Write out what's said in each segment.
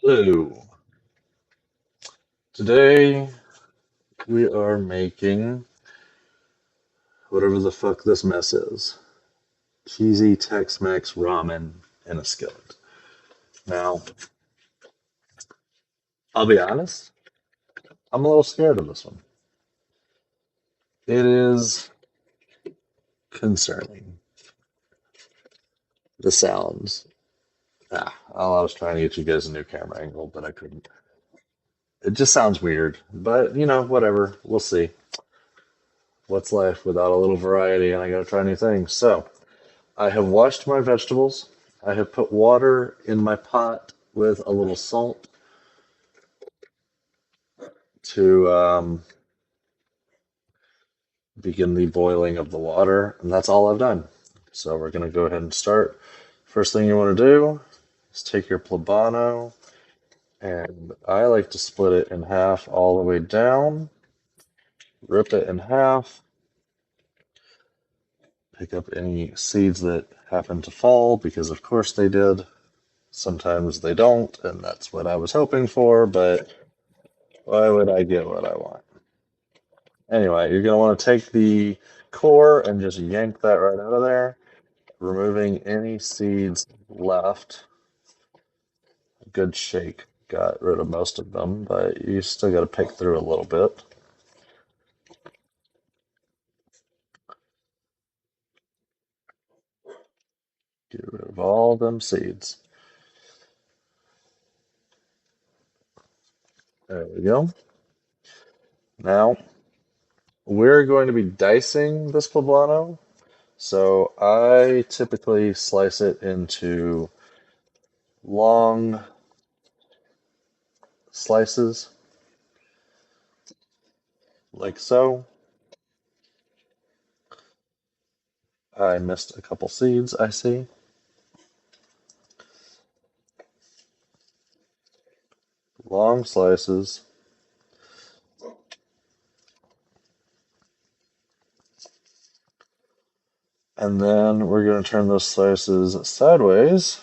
Hello. Today we are making whatever the fuck this mess is. Cheesy Tex-Mex Ramen in a skillet. Now, I'll be honest, I'm a little scared of this one. It is concerning. The sounds. I was trying to get you guys a new camera angle, but I couldn't. It just sounds weird. But, whatever. We'll see. What's life without a little variety? And I gotta try new things. So, I have washed my vegetables. I have put water in my pot with a little salt to begin the boiling of the water, and that's all I've done. So we're going to go ahead and start. First thing you want to do is take your poblano, and I like to split it in half all the way down, rip it in half, pick up any seeds that happen to fall, because of course they did. Sometimes they don't, and that's what I was hoping for, but why would I get what I want? Anyway, you're going to want to take the core and just yank that right out of there, removing any seeds left. A good shake got rid of most of them, but you still got to pick through a little bit. Get rid of all them seeds. There we go. Now, we're going to be dicing this poblano. So I typically slice it into long slices, like so. I missed a couple seeds, I see. Long slices. And then we're going to turn those slices sideways.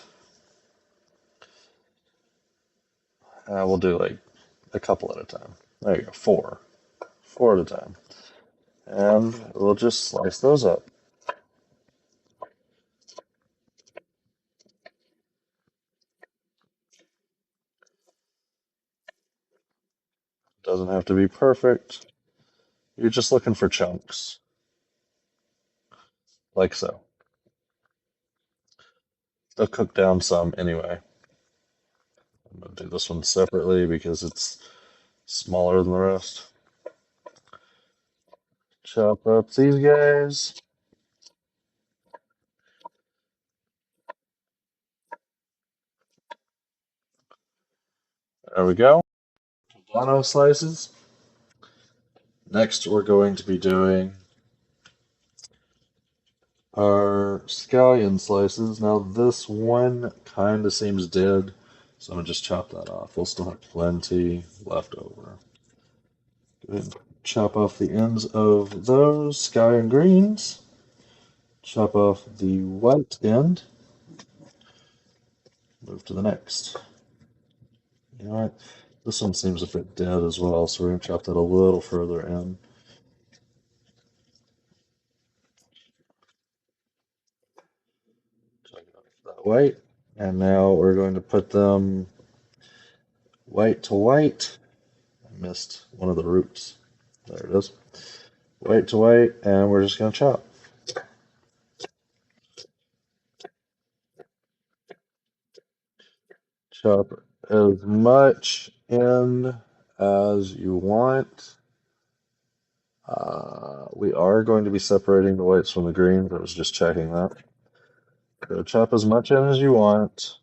We'll do like a couple at a time. There you go, four. Four at a time. And we'll just slice those up. Doesn't have to be perfect. You're just looking for chunks, like so. They'll cook down some anyway. I'm going to do this one separately because it's smaller than the rest. Chop up these guys. There we go. Poblano slices. Next, we're going to be doing our scallion slices. Now, this one kind of seems dead, so I'm going to just chop that off. We'll still have plenty left over. Go ahead and chop off the ends of those scallion greens. Chop off the white end. Move to the next. You know what? This one seems a bit dead as well, so we're going to chop that a little further in. Chop off that white. And now we're going to put them white to white. I missed one of the roots. There it is. White to white, and we're just going to chop. Chop as much in as you want. We are going to be separating the whites from the greens. I was just checking that. So chop as much in as you want.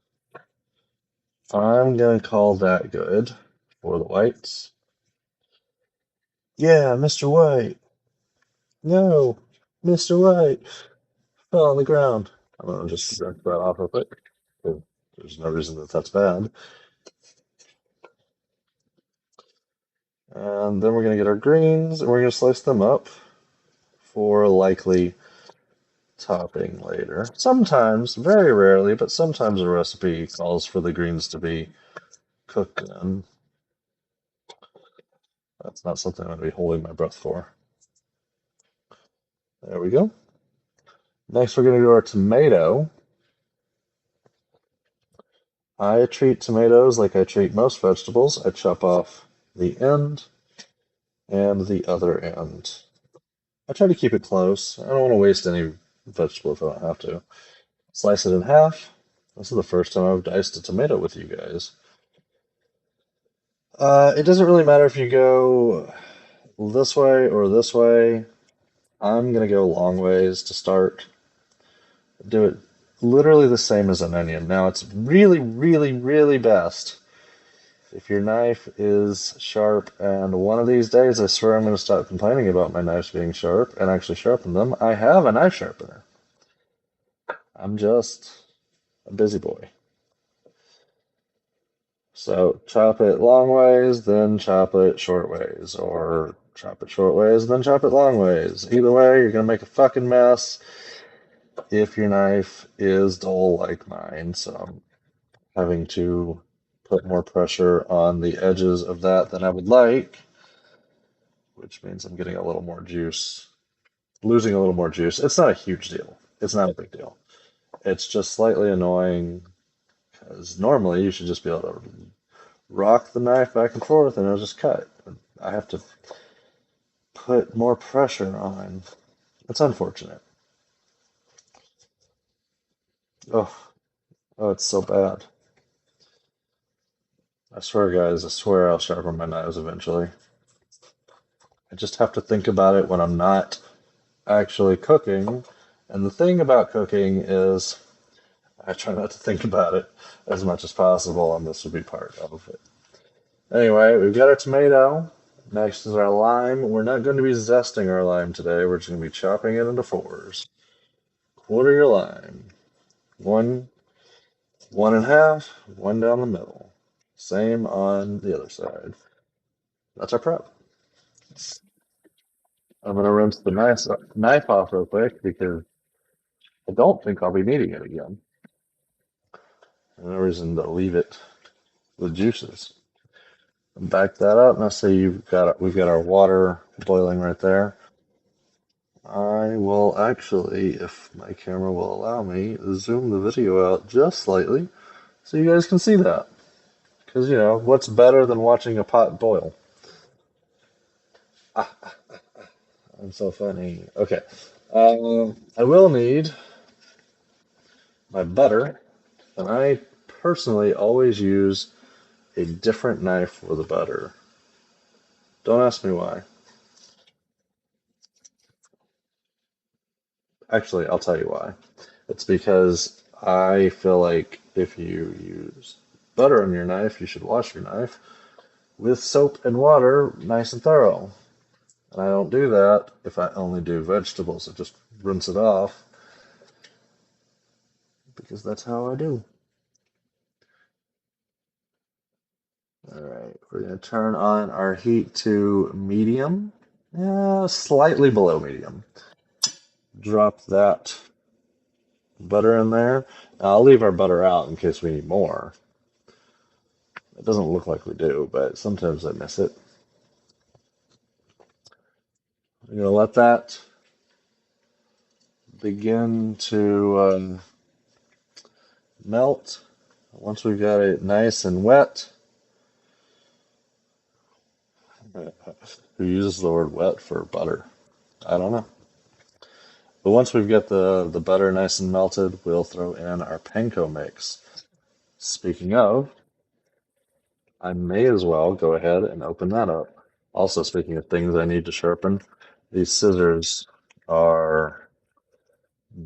I'm going to call that good for the whites. Yeah, Mr. White. No, Mr. White fell on the ground. I'm going to just drink that off real quick. There's no reason that that's bad. And then we're going to get our greens and we're going to slice them up for likely topping later. Sometimes, very rarely, but sometimes a recipe calls for the greens to be cook in. That's not something I'm going to be holding my breath for. There we go. Next, we're going to do our tomato. I treat tomatoes like I treat most vegetables. I chop off the end and the other end. I try to keep it close. I don't want to waste any vegetable if I don't have to. Slice it in half. This is the first time I've diced a tomato with you guys. It doesn't really matter if you go this way or this way. I'm going to go long ways to start. Do it literally the same as an onion. Now, it's really, really, really best if your knife is sharp, and one of these days I swear I'm going to stop complaining about my knives being sharp and actually sharpen them. I have a knife sharpener. I'm just a busy boy. So chop it long ways, then chop it short ways, or chop it short ways, then chop it long ways. Either way, you're going to make a fucking mess if your knife is dull like mine. So I'm having to put more pressure on the edges of that than I would like, which means I'm getting a little more juice, losing a little more juice. It's not a huge deal. It's not a big deal. It's just slightly annoying because normally you should just be able to rock the knife back and forth and it'll just cut. I have to put more pressure on. It's unfortunate. Oh, oh, it's so bad. I swear, guys, I swear I'll sharpen my knives eventually. I just have to think about it when I'm not actually cooking. And the thing about cooking is I try not to think about it as much as possible, and this would be part of it. Anyway, we've got our tomato. Next is our lime. We're not going to be zesting our lime today. We're just going to be chopping it into fours. Quarter your lime. One, one and a half, one down the middle. Same on the other side. That's our prep. I'm going to rinse the knife off real quick because I don't think I'll be needing it again. No reason to leave it with juices. Back that up. Now say we've got our water boiling right there. I will actually, if my camera will allow me, zoom the video out just slightly so you guys can see that. Because, you know, what's better than watching a pot boil? I'm so funny. Okay. I will need my butter, and I personally always use a different knife for the butter. Don't ask me why. Actually, I'll tell you why. It's because I feel like if you use butter on your knife, you should wash your knife with soap and water, nice and thorough. And I don't do that if I only do vegetables. I just rinse it off because that's how I do. All right, we're going to turn on our heat to medium, slightly below medium. Drop that butter in there. Now, I'll leave our butter out in case we need more. It doesn't look like we do, but sometimes I miss it. I'm going to let that begin to melt. Once we've got it nice and wet, who uses the word wet for butter? I don't know. But once we've got the butter nice and melted, we'll throw in our panko mix. Speaking of, I may as well go ahead and open that up. Also, speaking of things I need to sharpen, these scissors are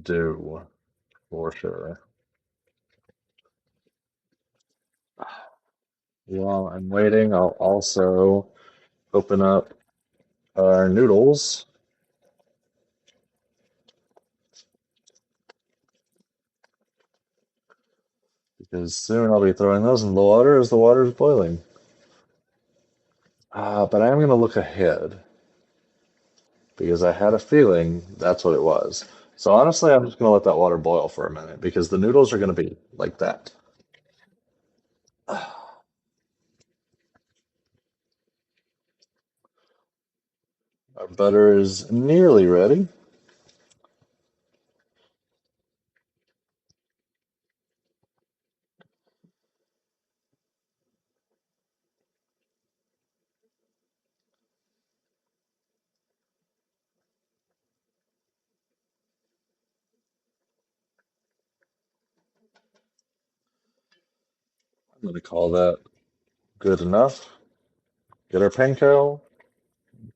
due for sure. While I'm waiting, I'll also open up our noodles. Because soon I'll be throwing those in the water as the water is boiling. But I am going to look ahead because I had a feeling that's what it was. So honestly, I'm just going to let that water boil for a minute because the noodles are going to be like that. Our butter is nearly ready. I'm going to call that good enough. Get our panko,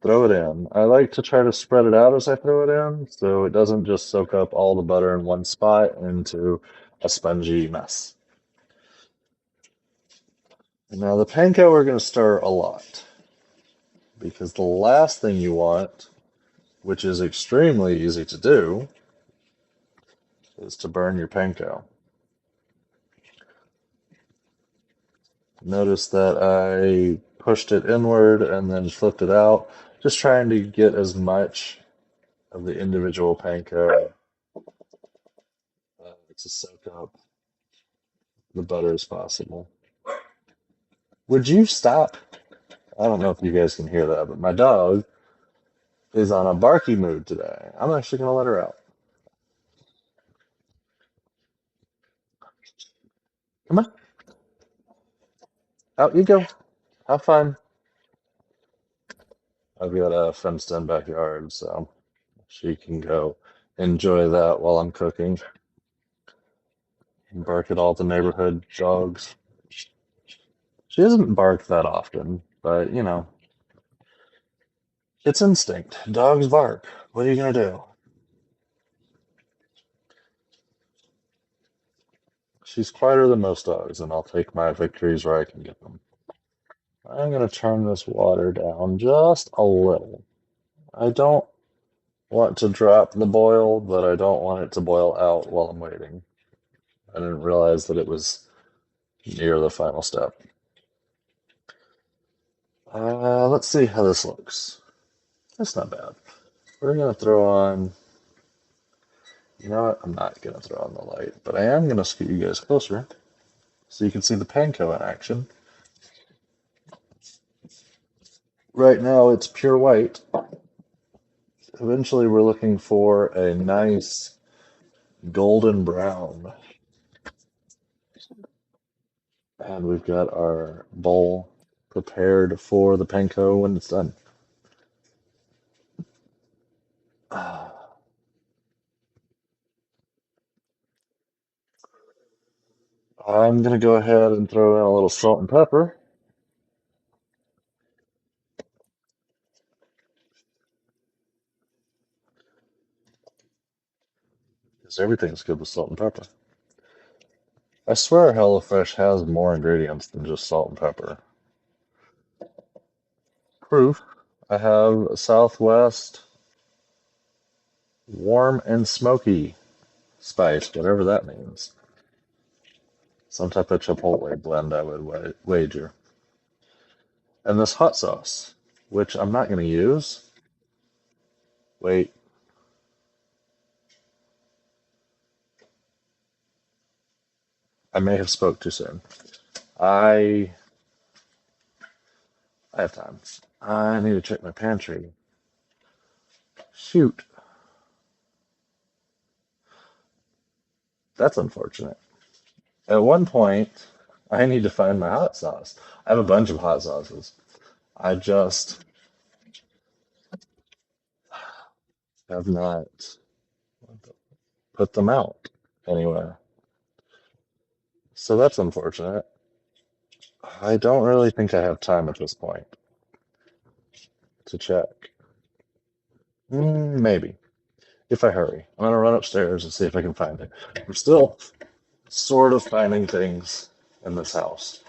throw it in. I like to try to spread it out as I throw it in so it doesn't just soak up all the butter in one spot into a spongy mess. And now the panko we're going to stir a lot because the last thing you want, which is extremely easy to do, is to burn your panko. Notice that I pushed it inward and then flipped it out, just trying to get as much of the individual panko to soak up the butter as possible. Would you stop? I don't know if you guys can hear that, but my dog is on a barky mood today. I'm actually going to let her out. Come on, out you go. Have fun. I've got a fenced in backyard, so she can go enjoy that while I'm cooking and bark at all the neighborhood dogs. She doesn't bark that often, but you know, it's instinct. Dogs bark. What are you going to do? She's quieter than most dogs, and I'll take my victories where I can get them. I'm going to turn this water down just a little. I don't want to drop the boil, but I don't want it to boil out while I'm waiting. I didn't realize that it was near the final step. Let's see how this looks. That's not bad. We're going to throw on, you know what? I'm not going to throw on the light, but I am going to scoot you guys closer so you can see the panko in action. Right now it's pure white. Eventually we're looking for a nice golden brown. And we've got our bowl prepared for the panko when it's done. I'm going to go ahead and throw in a little salt and pepper. Because everything's good with salt and pepper. I swear HelloFresh has more ingredients than just salt and pepper. Proof. I have Southwest warm and smoky spice, whatever that means. Some type of chipotle blend, I would wager. And this hot sauce, which I'm not going to use. Wait. I may have spoke too soon. I I have time. I need to check my pantry. Shoot. That's unfortunate. At one point, I need to find my hot sauce. I have a bunch of hot sauces. I just have not put them out anywhere. So that's unfortunate. I don't really think I have time at this point to check. Maybe, if I hurry. I'm gonna run upstairs and see if I can find it. I'm still sort of finding things in this house.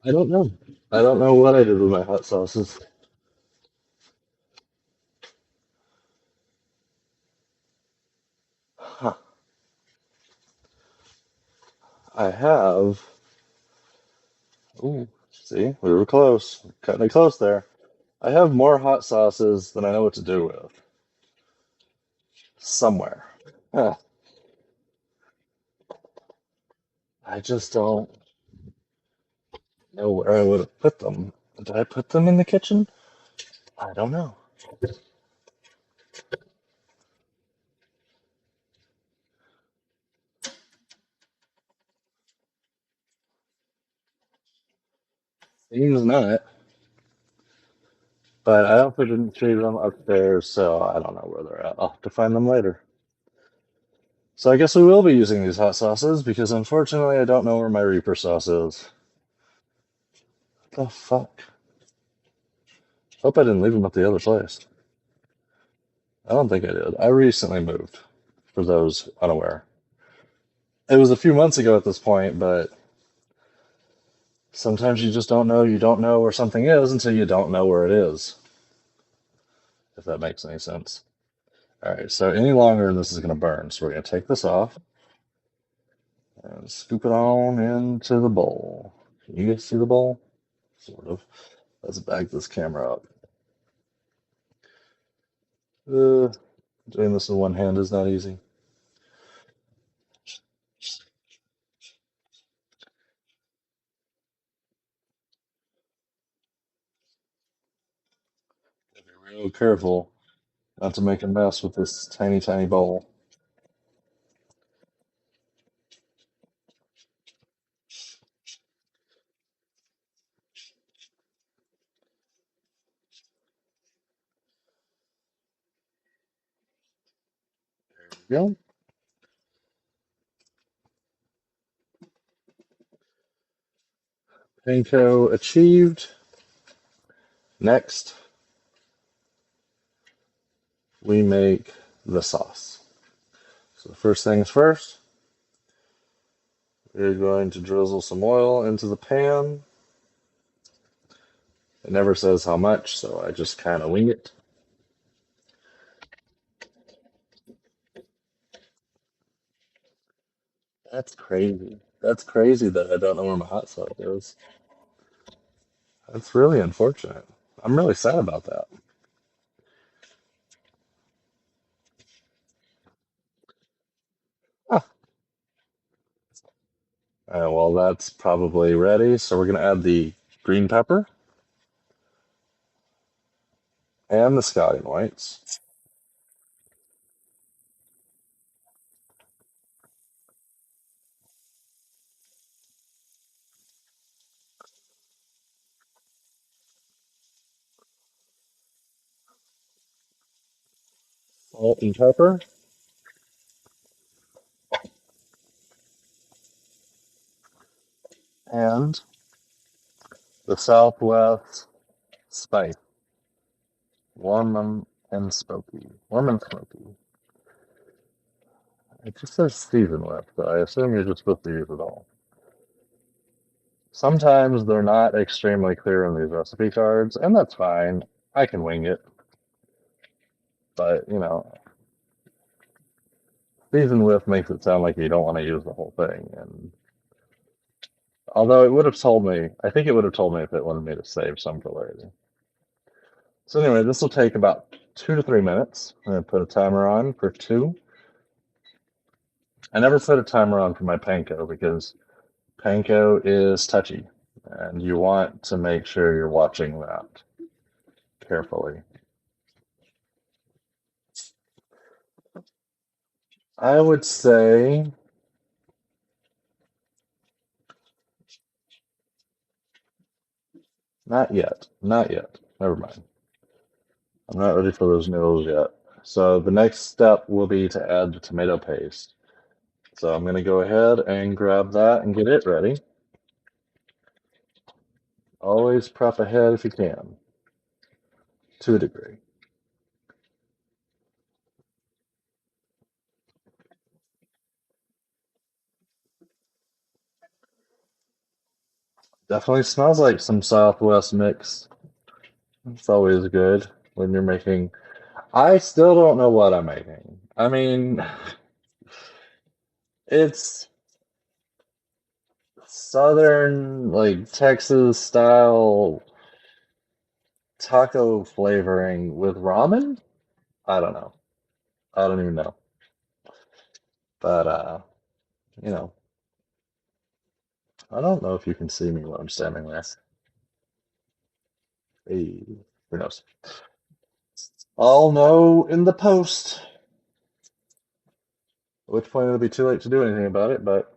I don't know. I don't know what I did with my hot sauces. Huh. I have. Ooh, see, we were close. Cutting it close there. I have more hot sauces than I know what to do with. Somewhere. Huh. I just don't know where I would have put them. Did I put them in the kitchen? I don't know. Seems not. But I also didn't see them upstairs, so I don't know where they're at. I'll have to find them later. So I guess we will be using these hot sauces because unfortunately I don't know where my Reaper sauce is. What the fuck? Hope I didn't leave them at the other place. I don't think I did. I recently moved, for those unaware. It was a few months ago at this point, but sometimes you just don't know you don't know where something is until you don't know where it is, if that makes any sense. All right, so any longer and this is going to burn. So we're going to take this off and scoop it on into the bowl. Can you guys see the bowl? Sort of. Let's back this camera up. Uh, Doing this with one hand is not easy. Be real careful not to make a mess with this tiny, tiny bowl. There we go. Panko achieved. Next, we make the sauce. So first things first, we're going to drizzle some oil into the pan. It never says how much, so I just kind of wing it. That's crazy. That's crazy that I don't know where my hot sauce is. That's really unfortunate. I'm really sad about that. Huh. Well, that's probably ready. So we're going to add the green pepper and the scallion whites, salt and pepper, and the Southwest spice, warm and smoky. Warm and smoky. It just says season with, so I assume you're just supposed to use it all. Sometimes they're not extremely clear in these recipe cards, and that's fine. I can wing it, but season with makes it sound like you don't want to use the whole thing. And although it would have told me, I think it would have told me if it wanted me to save some for later. So anyway, this will take about 2 to 3 minutes. I'm gonna put a timer on for two. I never put a timer on for my panko because panko is touchy, and you want to make sure you're watching that carefully. I would say not yet. Not yet. Never mind. I'm not ready for those noodles yet. So the next step will be to add the tomato paste. So I'm going to go ahead and grab that and get it ready. Always prep ahead if you can, to a degree. Definitely smells like some Southwest mix. It's always good when you're making. I still don't know what I'm making. I mean, it's Southern, like Texas style taco flavoring with ramen. I don't know. I don't even know. But you know, I don't know if you can see me while I'm standing there. Hey, who knows? I'll know in the post. At which point it'll be too late to do anything about it, but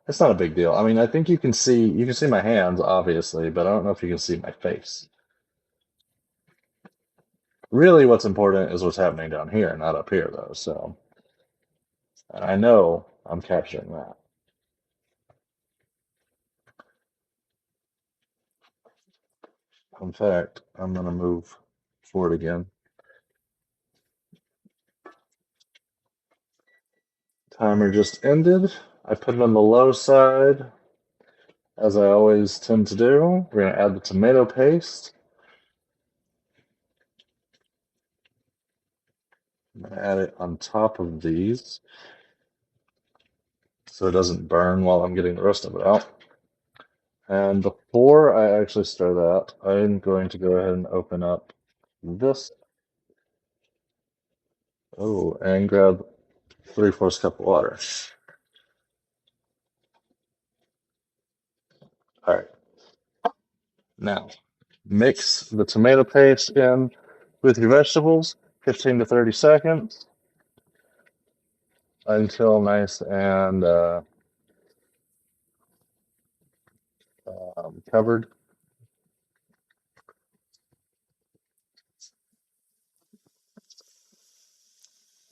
it's not a big deal. I mean, I think you can see my hands, obviously, but I don't know if you can see my face. Really, what's important is what's happening down here, not up here, though. So, and I know I'm capturing that. In fact, I'm gonna move forward again. Timer just ended. I put it on the low side, as I always tend to do. We're gonna add the tomato paste. I'm gonna add it on top of these so it doesn't burn while I'm getting the rest of it out. And before I actually stir that, I'm going to go ahead and open up this. Oh, and grab 3/4 cup of water. All right. Now, mix the tomato paste in with your vegetables, 15 to 30 seconds until nice and covered.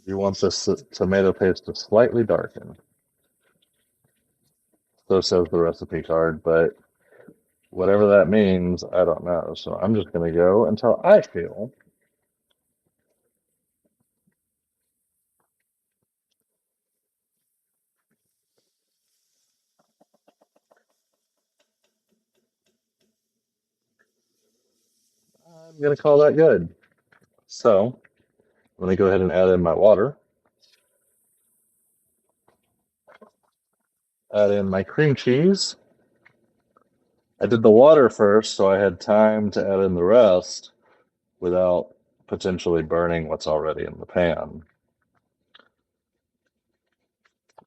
You want this tomato paste to slightly darken. So says the recipe card, but whatever that means, I don't know. So I'm just going to go until I feel I'm going to call that good. So I'm going to go ahead and add in my water, add in my cream cheese. I did the water first, so I had time to add in the rest without potentially burning what's already in the pan.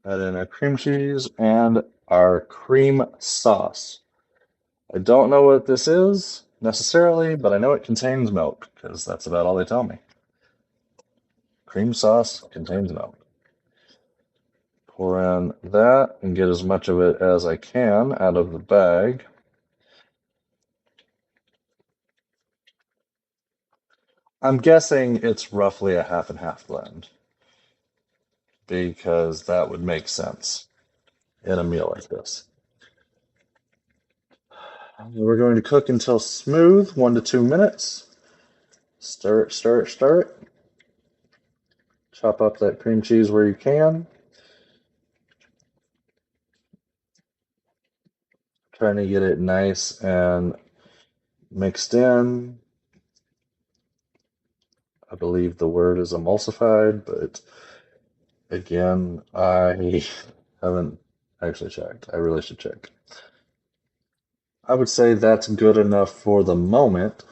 Add in our cream cheese and our cream sauce. I don't know what this is necessarily, but I know it contains milk because that's about all they tell me. Cream sauce contains milk. Pour in that and get as much of it as I can out of the bag. I'm guessing it's roughly a half and half blend because that would make sense in a meal like this. We're going to cook until smooth, 1 to 2 minutes. Stir it, stir it, stir it. Chop up that cream cheese where you can. Trying to get it nice and mixed in. I believe the word is emulsified, but again, I haven't actually checked. I really should check. I would say that's good enough for the moment.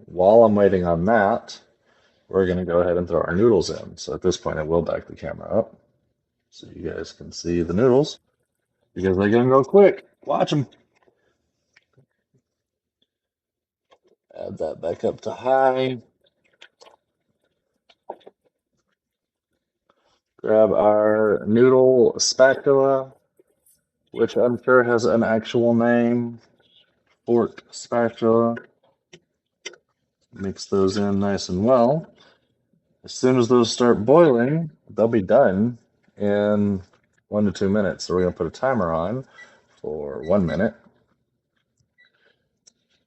While I'm waiting on that, we're going to go ahead and throw our noodles in. So at this point, I will back the camera up so you guys can see the noodles because they're going to go quick. Watch them. Add that back up to high. Grab our noodle spatula, which I'm sure has an actual name. Fork spatula. Mix those in nice and well. As soon as those start boiling, they'll be done in 1 to 2 minutes. So we're going to put a timer on for 1 minute.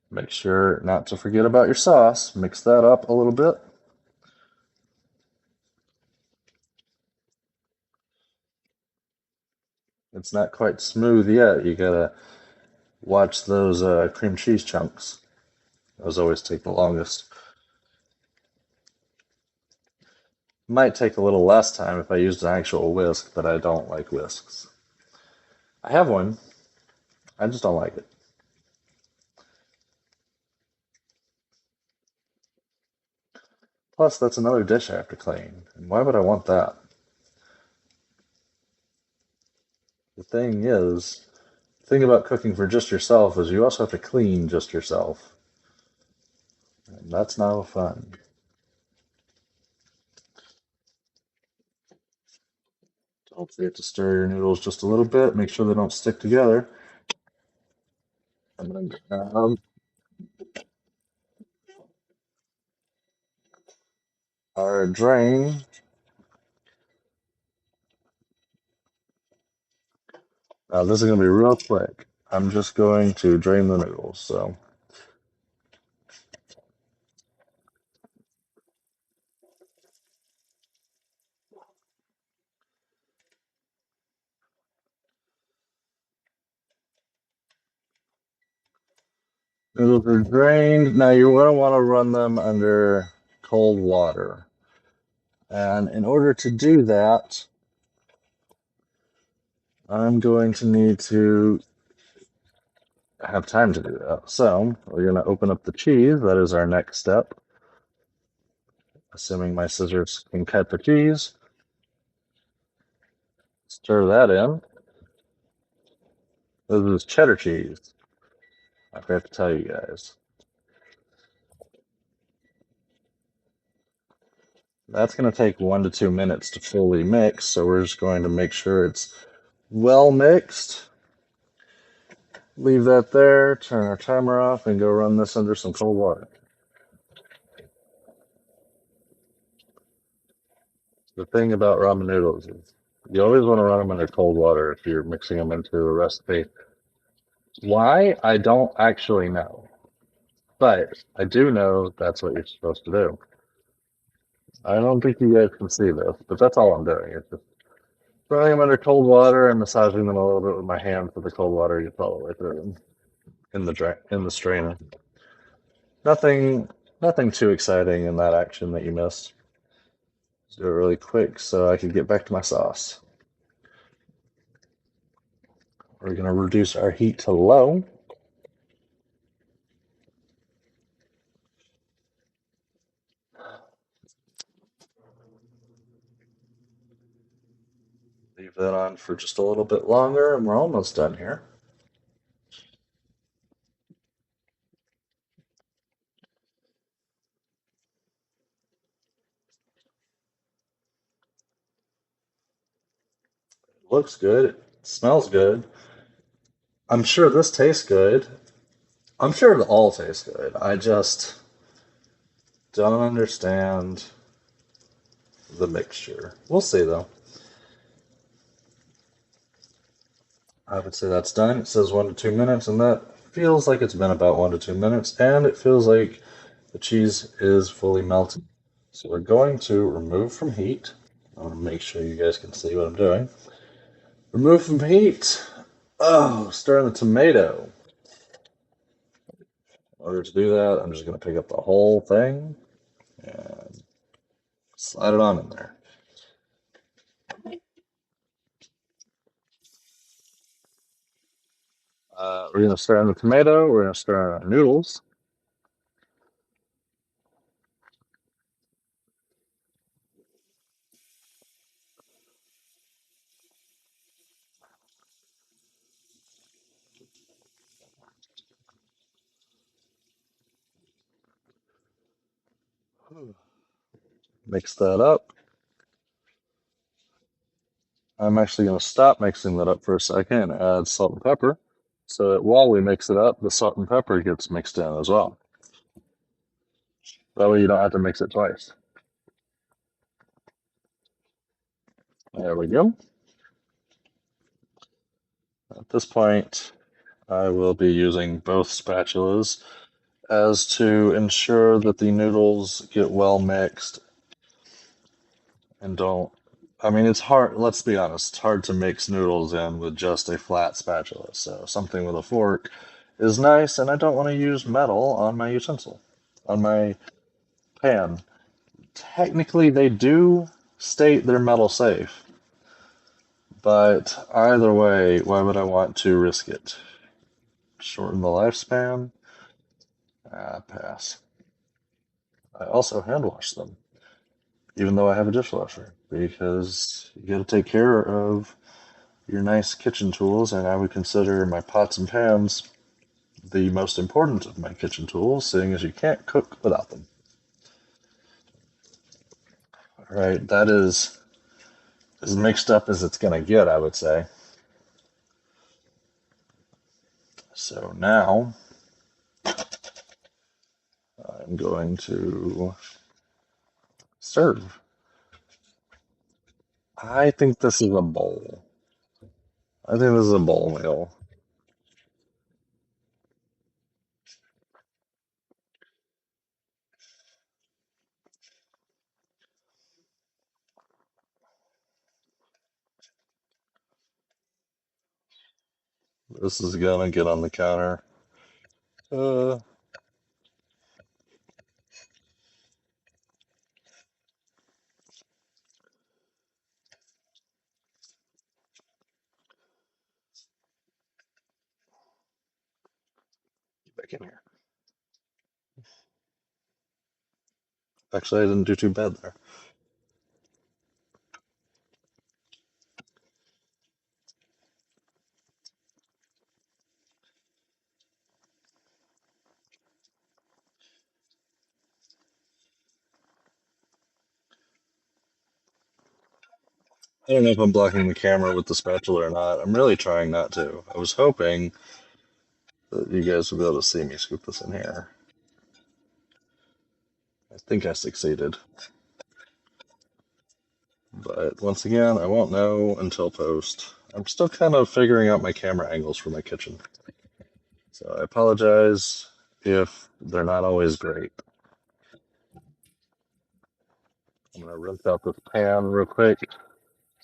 Make sure not to forget about your sauce. Mix that up a little bit. It's not quite smooth yet. You gotta watch those cream cheese chunks. Those always take the longest. Might take a little less time if I used an actual whisk, but I don't like whisks. I have one, I just don't like it. Plus, that's another dish I have to clean. And why would I want that? The thing about cooking for just yourself is you also have to clean just yourself. And that's not fun. Don't forget to stir your noodles just a little bit. Make sure they don't stick together. I'm going to grab our drain. Now, this is going to be real quick. I'm just going to drain the noodles. So, noodles are drained. Now, you're going to want to run them under cold water. And in order to do that, I'm going to need to have time to do that. So, we're going to open up the cheese. That is our next step. Assuming my scissors can cut the cheese. Stir that in. This is cheddar cheese. I forgot to tell you guys. That's going to take 1 to 2 minutes to fully mix, so we're just going to make sure it's well mixed. Leave that there, turn our timer off, and go run this under some cold water. The thing about ramen noodles is you always want to run them under cold water if you're mixing them into a recipe. Why? I don't actually know. But I do know that's what you're supposed to do. I don't think you guys can see this, but that's all I'm doing. It's just running them under cold water and massaging them a little bit with my hand so the cold water gets all the way through them in the strainer. Nothing nothing too exciting in that action that you missed. Let's do it really quick so I can get back to my sauce. We're gonna reduce our heat to low. Leave that on for just a little bit longer and we're almost done here. It looks good, it smells good. I'm sure this tastes good. I'm sure it all tastes good. I just don't understand the mixture. We'll see though. I would say that's done. It says 1 to 2 minutes, and that feels like it's been about 1 to 2 minutes, and it feels like the cheese is fully melted. So we're going to remove from heat. I want to make sure you guys can see what I'm doing. Remove from heat. Oh, stir in the tomato. In order to do that, I'm just going to pick up the whole thing and slide it on in there. We're going to stir in the tomato. We're going to stir in our noodles. Mix that up. I'm actually going to stop mixing that up for a second and add salt and pepper so that while we mix it up, the salt and pepper gets mixed in as well. That way you don't have to mix it twice. There we go. At this point, I will be using both spatulas as to ensure that the noodles get well mixed and don't. I mean, it's hard, let's be honest, it's hard to mix noodles in with just a flat spatula. So something with a fork is nice, and I don't want to use metal on my utensil, on my pan. Technically, they do state they're metal safe, but either way, why would I want to risk it? Shorten the lifespan? Ah, pass. I also hand wash them, even though I have a dishwasher, because you got to take care of your nice kitchen tools, and I would consider my pots and pans the most important of my kitchen tools, seeing as you can't cook without them. All right, that is as mixed up as it's going to get, I would say. So now I'm going to serve. I think this is a bowl. I think this is a bowl meal. This is gonna get on the counter. Uh, get back in here. Actually, I didn't do too bad there. I don't know if I'm blocking the camera with the spatula or not. I'm really trying not to. I was hoping that you guys would be able to see me scoop this in here. I think I succeeded. But once again, I won't know until post. I'm still kind of figuring out my camera angles for my kitchen. So I apologize if they're not always great. I'm going to rinse out this pan real quick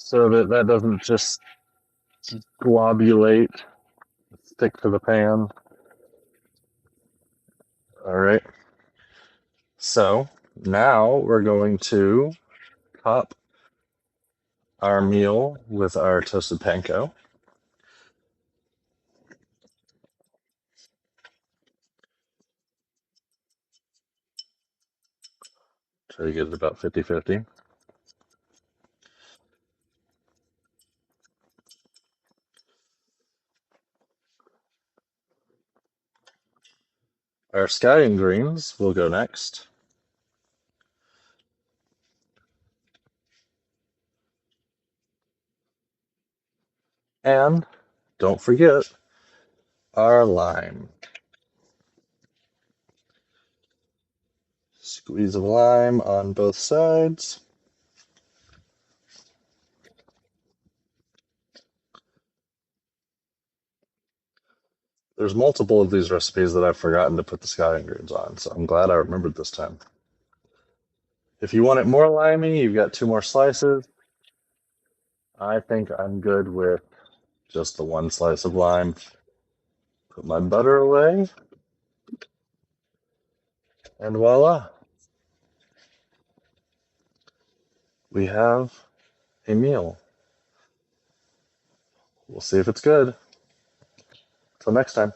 so that that doesn't just globulate, stick to the pan. All right. So now we're going to top our meal with our toasted panko. Try to get it about 50-50. Our scallion greens will go next. And don't forget our lime. Squeeze of lime on both sides. There's multiple of these recipes that I've forgotten to put the scallion greens on, so I'm glad I remembered this time. If you want it more limey, you've got 2 more slices. I think I'm good with just the 1 slice of lime. Put my butter away, and voila. We have a meal. We'll see if it's good. Till next time.